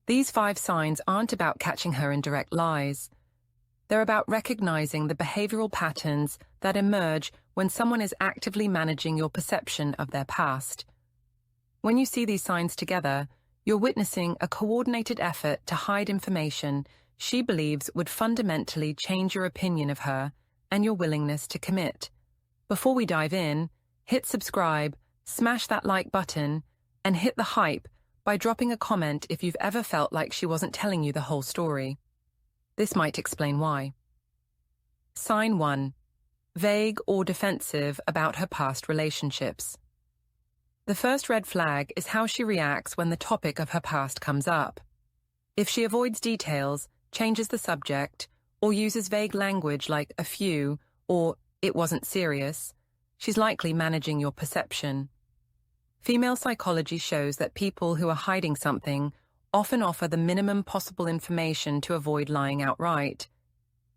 These 5 signs aren't about catching her in direct lies. They're about recognizing the behavioral patterns that emerge when someone is actively managing your perception of their past. When you see these signs together, you're witnessing a coordinated effort to hide information she believes would fundamentally change your opinion of her and your willingness to commit. Before we dive in, hit subscribe, smash that like button, and hit the hype by dropping a comment if you've ever felt like she wasn't telling you the whole story. This might explain why. Sign 1. Vague or defensive about her past relationships. The first red flag is how she reacts when the topic of her past comes up. If she avoids details, changes the subject, or uses vague language like a few or it wasn't serious, she's likely managing your perception. Female psychology shows that people who are hiding something often offer the minimum possible information to avoid lying outright.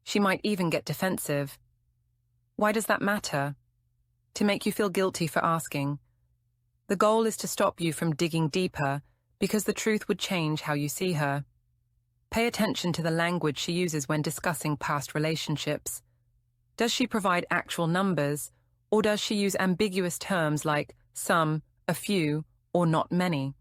She might even get defensive. Why does that matter? To make you feel guilty for asking. The goal is to stop you from digging deeper because the truth would change how you see her. Pay attention to the language she uses when discussing past relationships. Does she provide actual numbers, or does she use ambiguous terms like some, a few, or not many?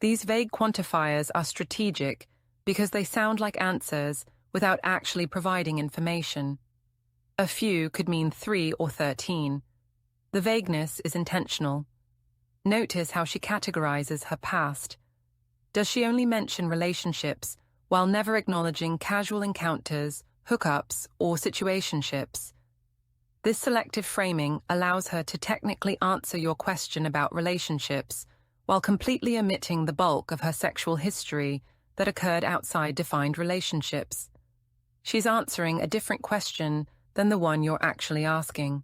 These vague quantifiers are strategic because they sound like answers without actually providing information. A few could mean 3 or 13. The vagueness is intentional. Notice how she categorizes her past. Does she only mention relationships while never acknowledging casual encounters, hookups, or situationships? This selective framing allows her to technically answer your question about relationships while completely omitting the bulk of her sexual history that occurred outside defined relationships. She's answering a different question than the one you're actually asking.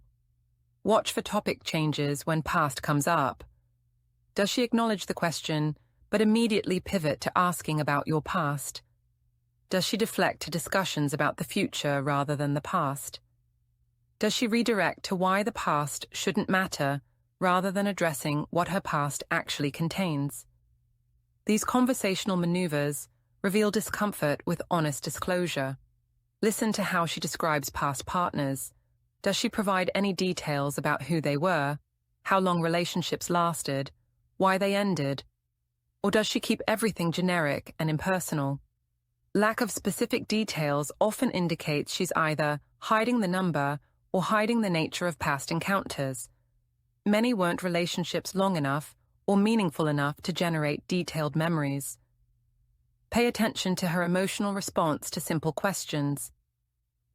Watch for topic changes when past comes up. Does she acknowledge the question, but immediately pivot to asking about your past? Does she deflect to discussions about the future rather than the past? Does she redirect to why the past shouldn't matter rather than addressing what her past actually contains? These conversational maneuvers reveal discomfort with honest disclosure. Listen to how she describes past partners. Does she provide any details about who they were, how long relationships lasted, why they ended? Or does she keep everything generic and impersonal? Lack of specific details often indicates she's either hiding the number or hiding the nature of past encounters. Many weren't relationships long enough or meaningful enough to generate detailed memories. Pay attention to her emotional response to simple questions.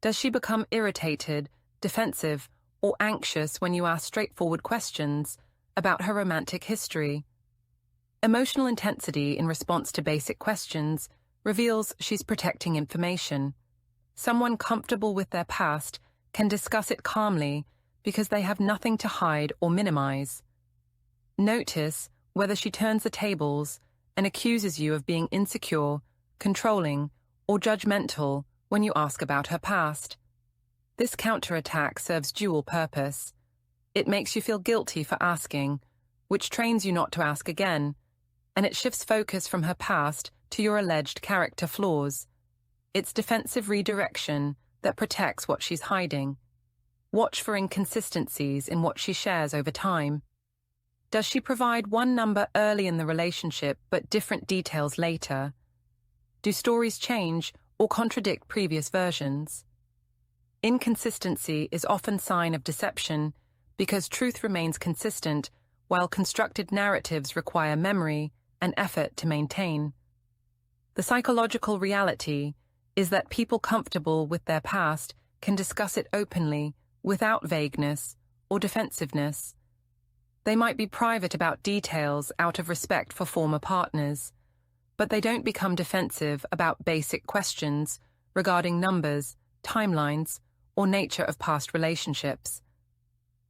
Does she become irritated, defensive, or anxious when you ask straightforward questions about her romantic history? Emotional intensity in response to basic questions reveals she's protecting information. Someone comfortable with their past can discuss it calmly because they have nothing to hide or minimize. Notice whether she turns the tables and accuses you of being insecure, controlling, or judgmental when you ask about her past. This counterattack serves dual purpose. It makes you feel guilty for asking, which trains you not to ask again, and it shifts focus from her past to your alleged character flaws. It's defensive redirection that protects what she's hiding. Watch for inconsistencies in what she shares over time. Does she provide one number early in the relationship but different details later? Do stories change or contradict previous versions? Inconsistency is often a sign of deception because truth remains consistent while constructed narratives require memory and effort to maintain. The psychological reality is that people comfortable with their past can discuss it openly without vagueness or defensiveness. They might be private about details out of respect for former partners, but they don't become defensive about basic questions regarding numbers, timelines, or nature of past relationships.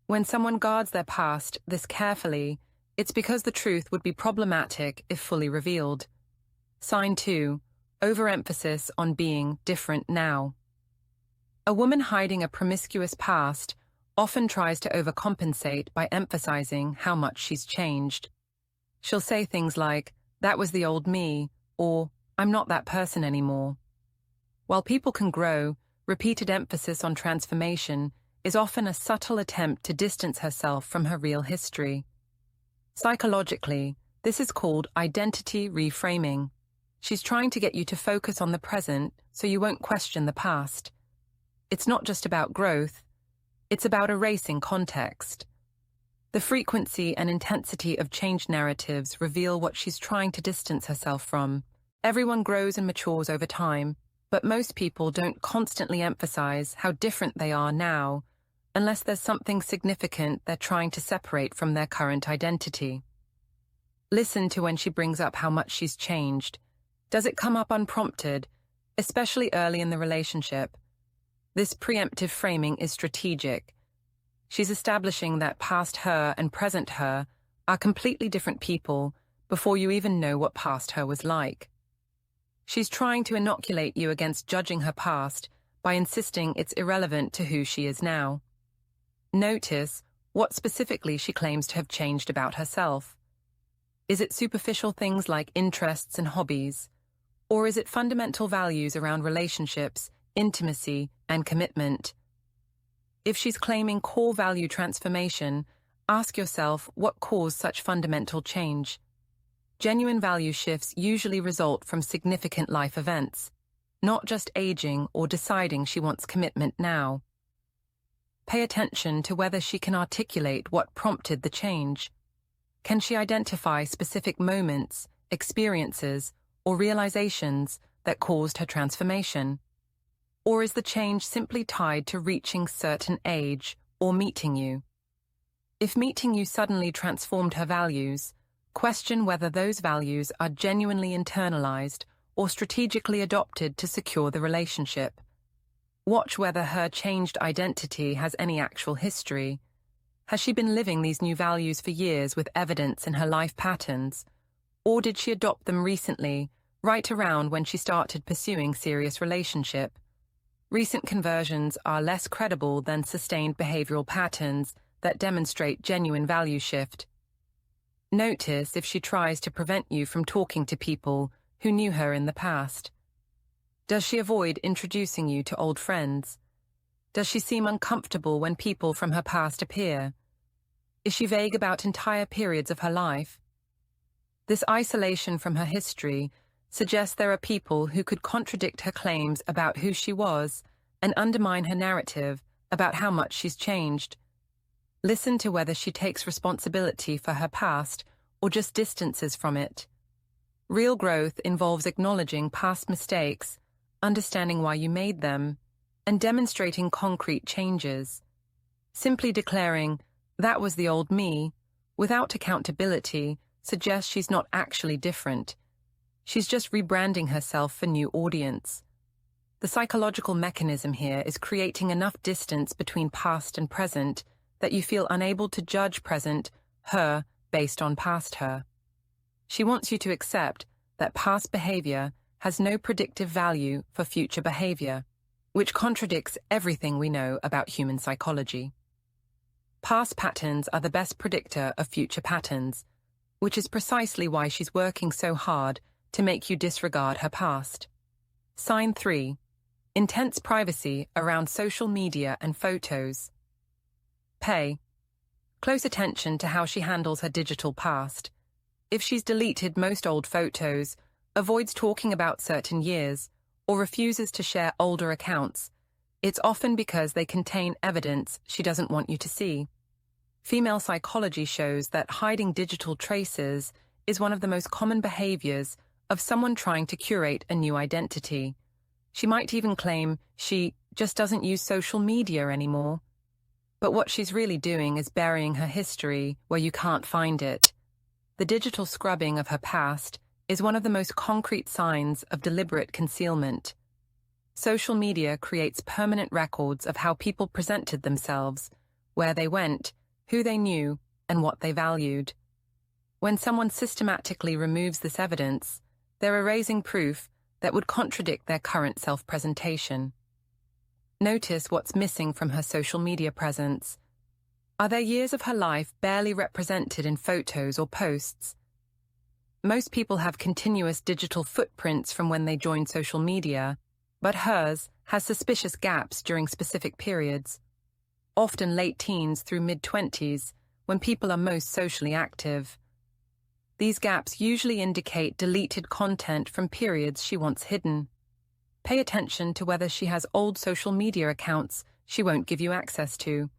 When someone guards their past this carefully, it's because the truth would be problematic if fully revealed. Sign 2. Overemphasis on being different now. A woman hiding a promiscuous past often tries to overcompensate by emphasizing how much she's changed. She'll say things like, "That was the old me," or "I'm not that person anymore." While people can grow, repeated emphasis on transformation is often a subtle attempt to distance herself from her real history. Psychologically, this is called identity reframing. She's trying to get you to focus on the present so you won't question the past. It's not just about growth, it's about erasing context. The frequency and intensity of change narratives reveal what she's trying to distance herself from. Everyone grows and matures over time, but most people don't constantly emphasize how different they are now, unless there's something significant they're trying to separate from their current identity. Listen to when she brings up how much she's changed. Does it come up unprompted, especially early in the relationship? This preemptive framing is strategic. She's establishing that past her and present her are completely different people before you even know what past her was like. She's trying to inoculate you against judging her past by insisting it's irrelevant to who she is now. Notice what specifically she claims to have changed about herself. Is it superficial things like interests and hobbies? Or is it fundamental values around relationships, intimacy, and commitment? If she's claiming core value transformation, ask yourself what caused such fundamental change. Genuine value shifts usually result from significant life events, not just aging or deciding she wants commitment now. Pay attention to whether she can articulate what prompted the change. Can she identify specific moments, experiences, or realizations that caused her transformation? Or is the change simply tied to reaching certain age or meeting you? If meeting you suddenly transformed her values, question whether those values are genuinely internalized or strategically adopted to secure the relationship. Watch whether her changed identity has any actual history. Has she been living these new values for years with evidence in her life patterns? Or did she adopt them recently, right around when she started pursuing serious relationship? Recent conversions are less credible than sustained behavioral patterns that demonstrate genuine value shift. Notice if she tries to prevent you from talking to people who knew her in the past. Does she avoid introducing you to old friends? Does she seem uncomfortable when people from her past appear? Is she vague about entire periods of her life? This isolation from her history suggests there are people who could contradict her claims about who she was and undermine her narrative about how much she's changed. Listen to whether she takes responsibility for her past or just distances from it. Real growth involves acknowledging past mistakes, understanding why you made them, and demonstrating concrete changes. Simply declaring, "That was the old me," without accountability, suggests she's not actually different. She's just rebranding herself for new audience. The psychological mechanism here is creating enough distance between past and present that you feel unable to judge present her based on past her. She wants you to accept that past behavior has no predictive value for future behavior, which contradicts everything we know about human psychology. Past patterns are the best predictor of future patterns, which is precisely why she's working so hard to make you disregard her past. Sign 3. Intense privacy around social media and photos. Pay close attention to how she handles her digital past. If she's deleted most old photos, avoids talking about certain years, or refuses to share older accounts, it's often because they contain evidence she doesn't want you to see. Female psychology shows that hiding digital traces is one of the most common behaviors of someone trying to curate a new identity. She might even claim she just doesn't use social media anymore. But what she's really doing is burying her history where you can't find it. The digital scrubbing of her past is one of the most concrete signs of deliberate concealment. Social media creates permanent records of how people presented themselves, where they went, who they knew, and what they valued. When someone systematically removes this evidence, they're erasing proof that would contradict their current self-presentation. Notice what's missing from her social media presence. Are there years of her life barely represented in photos or posts? Most people have continuous digital footprints from when they joined social media, but hers has suspicious gaps during specific periods, often late teens through mid-20s, when people are most socially active. These gaps usually indicate deleted content from periods she once hidden. Pay attention to whether she has old social media accounts she won't give you access to.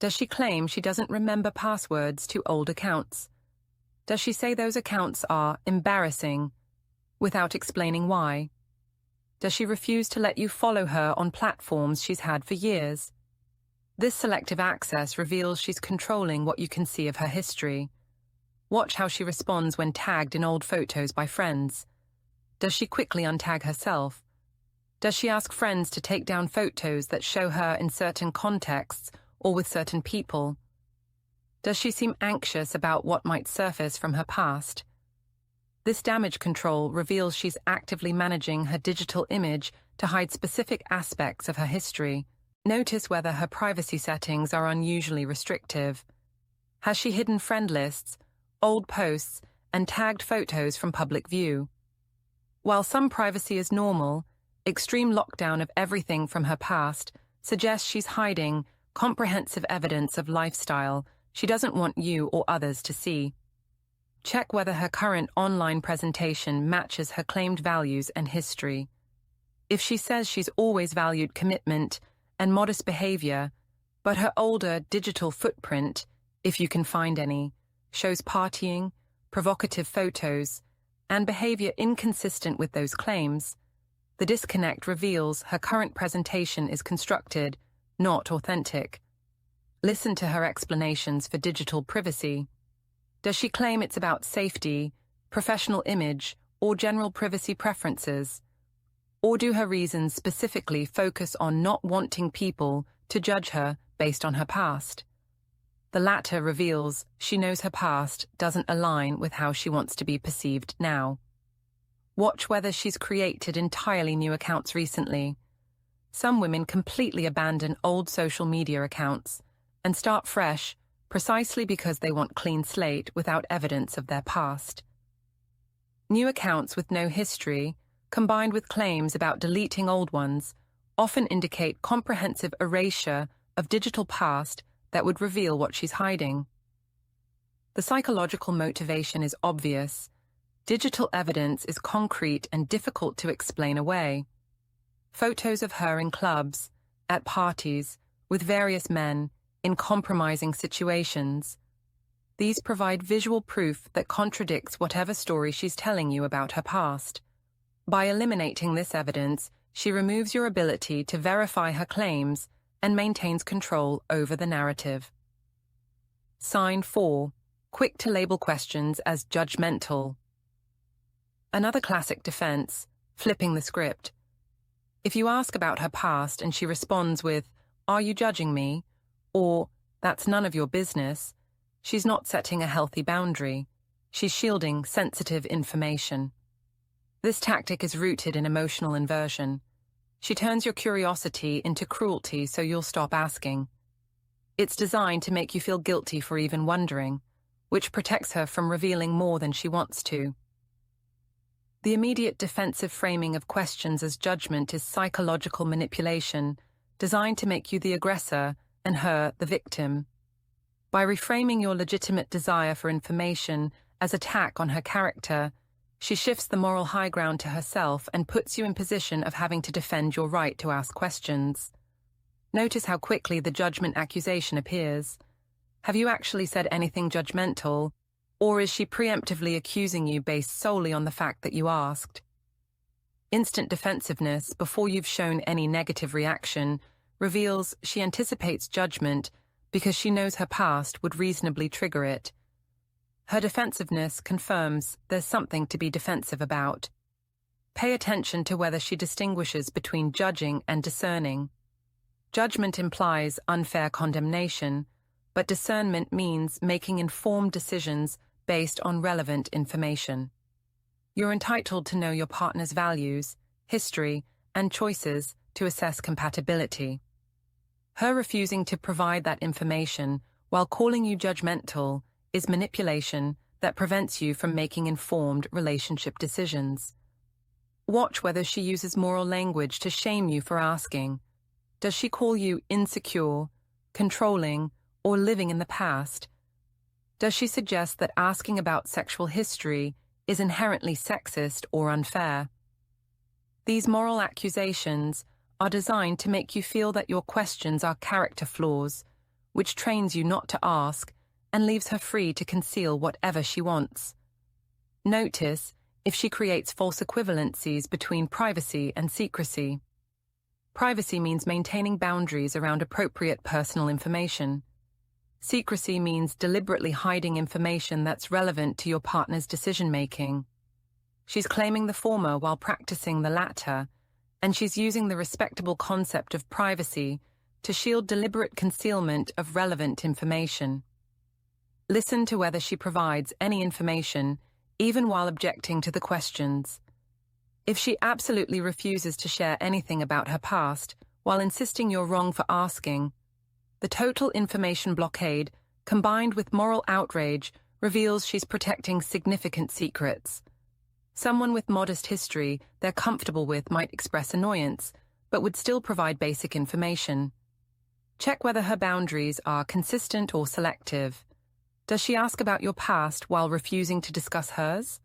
Does she claim she doesn't remember passwords to old accounts? Does she say those accounts are embarrassing, without explaining why? Does she refuse to let you follow her on platforms she's had for years? This selective access reveals she's controlling what you can see of her history. Watch how she responds when tagged in old photos by friends. Does she quickly untag herself? Does she ask friends to take down photos that show her in certain contexts or with certain people? Does she seem anxious about what might surface from her past? This damage control reveals she's actively managing her digital image to hide specific aspects of her history. Notice whether her privacy settings are unusually restrictive. Has she hidden friend lists, old posts, and tagged photos from public view? While some privacy is normal, extreme lockdown of everything from her past suggests she's hiding comprehensive evidence of lifestyle she doesn't want you or others to see. Check whether her current online presentation matches her claimed values and history. If she says she's always valued commitment and modest behavior, but her older digital footprint, if you can find any, shows partying, provocative photos, and behavior inconsistent with those claims, the disconnect reveals her current presentation is constructed, not authentic. Listen to her explanations for digital privacy. Does she claim it's about safety, professional image, or general privacy preferences? Or do her reasons specifically focus on not wanting people to judge her based on her past? The latter reveals she knows her past doesn't align with how she wants to be perceived now. Watch whether she's created entirely new accounts recently. Some women completely abandon old social media accounts and start fresh precisely because they want clean slate without evidence of their past. New accounts with no history, combined with claims about deleting old ones, often indicate comprehensive erasure of digital past that would reveal what she's hiding. The psychological motivation is obvious. Digital evidence is concrete and difficult to explain away. Photos of her in clubs, at parties, with various men, in compromising situations. These provide visual proof that contradicts whatever story she's telling you about her past. By eliminating this evidence, she removes your ability to verify her claims and maintains control over the narrative. Sign 4. Quick to label questions as judgmental. Another classic defense, flipping the script. If you ask about her past and she responds with, "Are you judging me?" or "That's none of your business," she's not setting a healthy boundary. She's shielding sensitive information. This tactic is rooted in emotional inversion. She turns your curiosity into cruelty so you'll stop asking. It's designed to make you feel guilty for even wondering, which protects her from revealing more than she wants to. The immediate defensive framing of questions as judgment is psychological manipulation, designed to make you the aggressor and her the victim. By reframing your legitimate desire for information as attack on her character, she shifts the moral high ground to herself and puts you in position of having to defend your right to ask questions. Notice how quickly the judgment accusation appears. Have you actually said anything judgmental, or is she preemptively accusing you based solely on the fact that you asked? Instant defensiveness, before you've shown any negative reaction, reveals she anticipates judgment because she knows her past would reasonably trigger it. Her defensiveness confirms there's something to be defensive about. Pay attention to whether she distinguishes between judging and discerning. Judgment implies unfair condemnation, but discernment means making informed decisions based on relevant information. You're entitled to know your partner's values, history, and choices to assess compatibility. Her refusing to provide that information while calling you judgmental is manipulation that prevents you from making informed relationship decisions. Watch whether she uses moral language to shame you for asking. Does she call you insecure, controlling, or living in the past? Does she suggest that asking about sexual history is inherently sexist or unfair? These moral accusations are designed to make you feel that your questions are character flaws, which trains you not to ask and leaves her free to conceal whatever she wants. Notice if she creates false equivalencies between privacy and secrecy. Privacy means maintaining boundaries around appropriate personal information. Secrecy means deliberately hiding information that's relevant to your partner's decision-making. She's claiming the former while practicing the latter, and she's using the respectable concept of privacy to shield deliberate concealment of relevant information. Listen to whether she provides any information, even while objecting to the questions. If she absolutely refuses to share anything about her past, while insisting you're wrong for asking, the total information blockade, combined with moral outrage, reveals she's protecting significant secrets. Someone with modest history they're comfortable with might express annoyance, but would still provide basic information. Check whether her boundaries are consistent or selective. Does she ask about your past while refusing to discuss hers?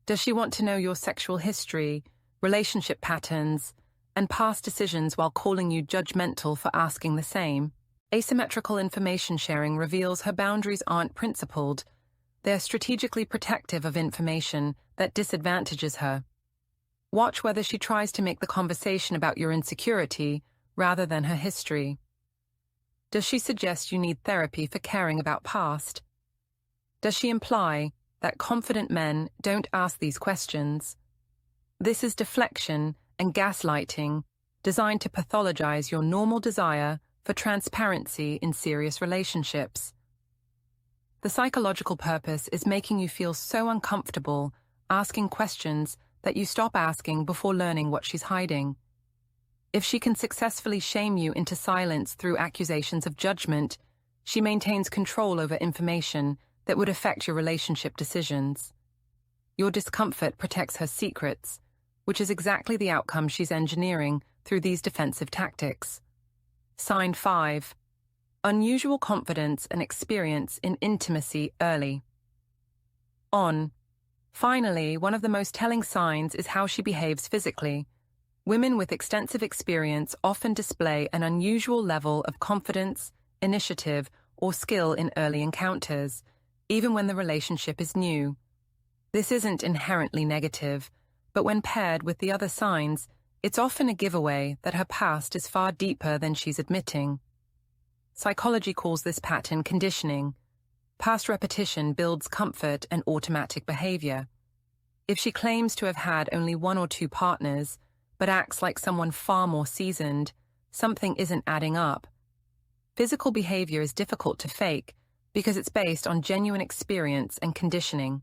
Does she want to know your sexual history, relationship patterns, and past decisions while calling you judgmental for asking the same? Asymmetrical information sharing reveals her boundaries aren't principled. They're strategically protective of information that disadvantages her. Watch whether she tries to make the conversation about your insecurity rather than her history. Does she suggest you need therapy for caring about past? Does she imply that confident men don't ask these questions? This is deflection and gaslighting designed to pathologize your normal desire for transparency in serious relationships. The psychological purpose is making you feel so uncomfortable asking questions that you stop asking before learning what she's hiding. If she can successfully shame you into silence through accusations of judgment, she maintains control over information that would affect your relationship decisions. Your discomfort protects her secrets, which is exactly the outcome she's engineering through these defensive tactics. Sign 5. Unusual confidence and experience in intimacy early. Finally, one of the most telling signs is how she behaves physically. Women with extensive experience often display an unusual level of confidence, initiative, or skill in early encounters, even when the relationship is new. This isn't inherently negative, but when paired with the other signs, it's often a giveaway that her past is far deeper than she's admitting. Psychology calls this pattern conditioning. Past repetition builds comfort and automatic behavior. If she claims to have had only 1 or 2 partners, but acts like someone far more seasoned, something isn't adding up. Physical behavior is difficult to fake because it's based on genuine experience and conditioning.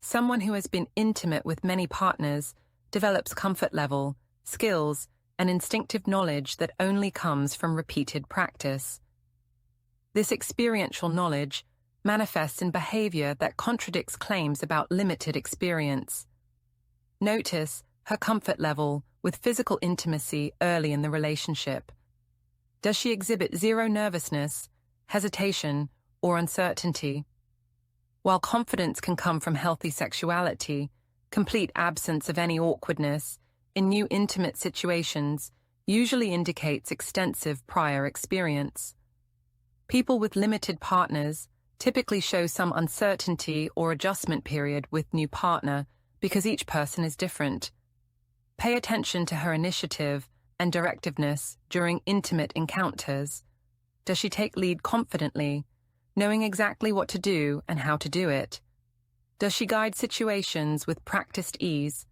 Someone who has been intimate with many partners develops comfort level, skills, and instinctive knowledge that only comes from repeated practice. This experiential knowledge manifests in behavior that contradicts claims about limited experience. Notice her comfort level with physical intimacy early in the relationship. Does she exhibit zero nervousness, hesitation, or uncertainty? While confidence can come from healthy sexuality, complete absence of any awkwardness in new intimate situations usually indicates extensive prior experience. People with limited partners typically show some uncertainty or adjustment period with new partner because each person is different. Pay attention to her initiative and directiveness during intimate encounters. Does she take lead confidently, knowing exactly what to do and how to do it? Does she guide situations with practiced ease?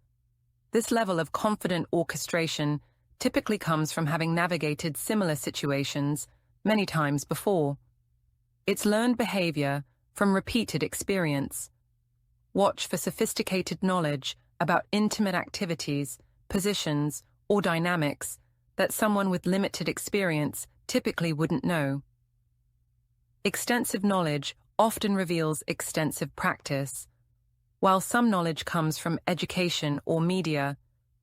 This level of confident orchestration typically comes from having navigated similar situations many times before. It's learned behavior from repeated experience. Watch for sophisticated knowledge about intimate activities, positions, or dynamics that someone with limited experience typically wouldn't know. Extensive knowledge often reveals extensive practice. While some knowledge comes from education or media,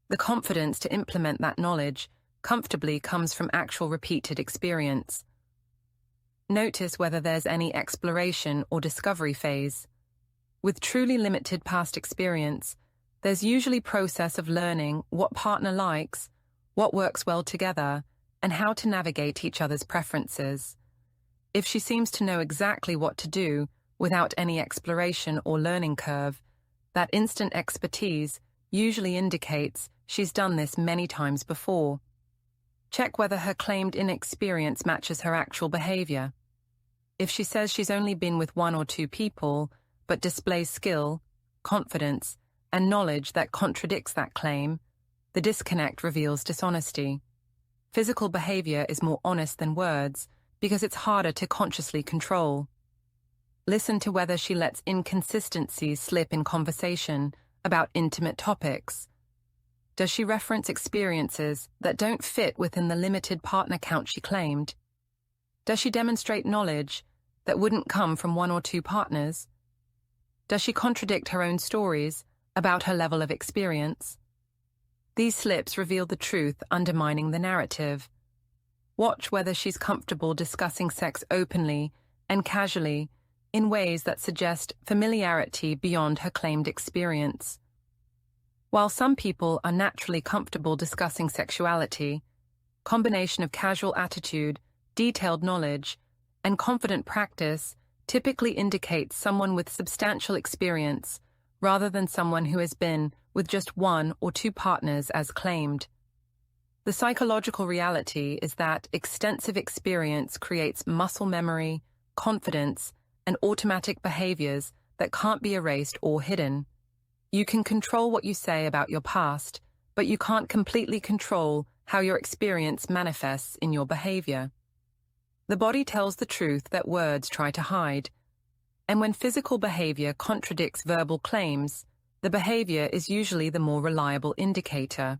the confidence to implement that knowledge comfortably comes from actual repeated experience. Notice whether there's any exploration or discovery phase. With truly limited past experience, there's usually process of learning what partner likes, what works well together, and how to navigate each other's preferences. If she seems to know exactly what to do without any exploration or learning curve, that instant expertise usually indicates she's done this many times before. Check whether her claimed inexperience matches her actual behavior. If she says she's only been with 1 or 2 people, but displays skill, confidence, and knowledge that contradicts that claim, the disconnect reveals dishonesty. Physical behavior is more honest than words because it's harder to consciously control. Listen to whether she lets inconsistencies slip in conversation about intimate topics. Does she reference experiences that don't fit within the limited partner count she claimed? Does she demonstrate knowledge that wouldn't come from 1 or 2 partners? Does she contradict her own stories about her level of experience? These slips reveal the truth undermining the narrative. Watch whether she's comfortable discussing sex openly and casually in ways that suggest familiarity beyond her claimed experience. While some people are naturally comfortable discussing sexuality, combination of casual attitude, detailed knowledge, and confident practice typically indicates someone with substantial experience rather than someone who has been with just 1 or 2 partners as claimed. The psychological reality is that extensive experience creates muscle memory, confidence, and automatic behaviors that can't be erased or hidden. You can control what you say about your past, but you can't completely control how your experience manifests in your behavior. The body tells the truth that words try to hide, and when physical behavior contradicts verbal claims, the behavior is usually the more reliable indicator.